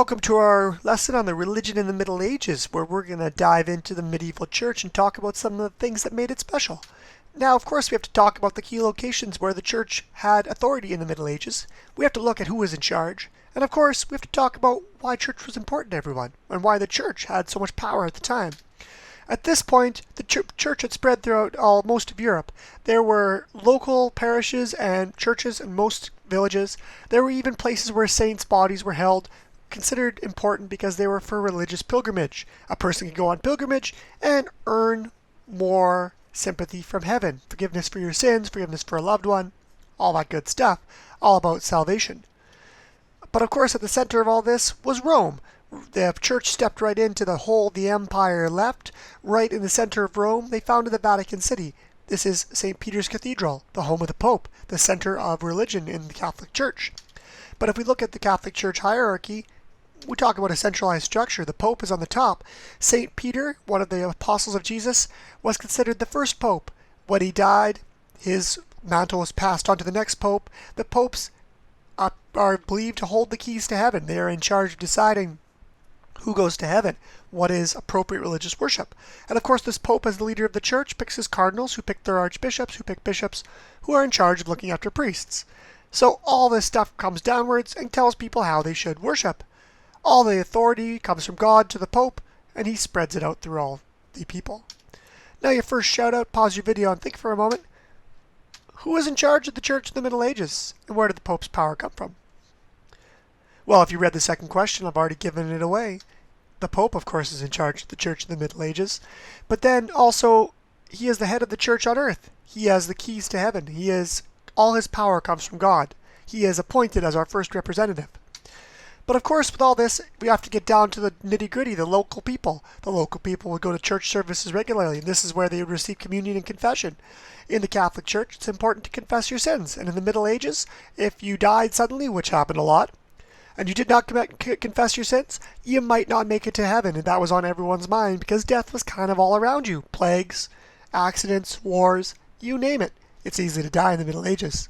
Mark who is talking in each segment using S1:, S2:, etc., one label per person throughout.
S1: Welcome to our lesson on the religion in the Middle Ages, where we're going to dive into the medieval church and talk about some of the things that made it special. Now, of course, we have to talk about the key locations where the church had authority in the Middle Ages. We have to look at who was in charge. And of course, we have to talk about why church was important to everyone and why the church had so much power at the time. At this point, the church had spread throughout most of Europe. There were local parishes and churches in most villages. There were even places where saints' bodies were held, considered important because they were for religious pilgrimage. A person could go on pilgrimage and earn more sympathy from heaven. Forgiveness for your sins, forgiveness for a loved one, all that good stuff, all about salvation. But of course, at the center of all this was Rome. The church stepped right into the empire left. Right in the center of Rome, they founded the Vatican City. This is St. Peter's Cathedral, the home of the Pope, the center of religion in the Catholic Church. But if we look at the Catholic Church hierarchy, we talk about a centralized structure. The Pope is on the top. St. Peter, one of the apostles of Jesus, was considered the first Pope. When he died, his mantle was passed on to the next Pope. The Popes are believed to hold the keys to heaven. They are in charge of deciding who goes to heaven, what is appropriate religious worship. And of course, this Pope, as the leader of the church, picks his cardinals, who pick their archbishops, who pick bishops, who are in charge of looking after priests. So all this stuff comes downwards and tells people how they should worship. All the authority comes from God to the Pope, and he spreads it out through all the people. Now your first shout out, pause your video and think for a moment. Who was in charge of the church in the Middle Ages, and where did the Pope's power come from? Well, if you read the second question, I've already given it away. The Pope, of course, is in charge of the church in the Middle Ages. But then also, he is the head of the church on earth. He has the keys to heaven. All his power comes from God. He is appointed as our first representative. But of course, with all this, we have to get down to the nitty-gritty, the local people. The local people would go to church services regularly, and this is where they would receive communion and confession. In the Catholic Church, it's important to confess your sins. And in the Middle Ages, if you died suddenly, which happened a lot, and you did not confess your sins, you might not make it to heaven. And that was on everyone's mind because death was kind of all around you. Plagues, accidents, wars, you name it. It's easy to die in the Middle Ages.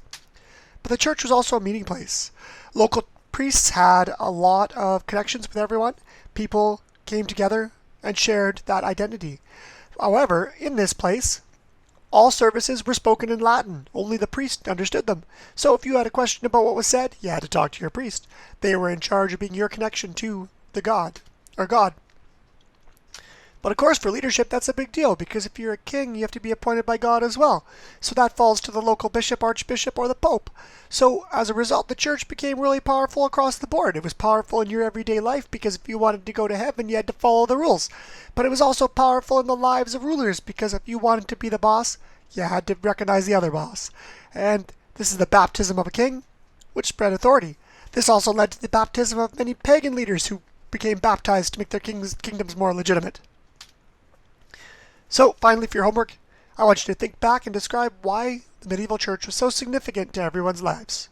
S1: But the church was also a meeting place. Local priests had a lot of connections with everyone. People came together and shared that identity. However, in this place, all services were spoken in Latin. Only the priest understood them. So if you had a question about what was said, you had to talk to your priest. They were in charge of being your connection to the God. But of course, for leadership, that's a big deal, because if you're a king, you have to be appointed by God as well. So that falls to the local bishop, archbishop, or the Pope. So as a result, the church became really powerful across the board. It was powerful in your everyday life because if you wanted to go to heaven, you had to follow the rules. But it was also powerful in the lives of rulers because if you wanted to be the boss, you had to recognize the other boss. And this is the baptism of a king, which spread authority. This also led to the baptism of many pagan leaders who became baptized to make their kingdoms more legitimate. So, finally, for your homework, I want you to think back and describe why the medieval church was so significant to everyone's lives.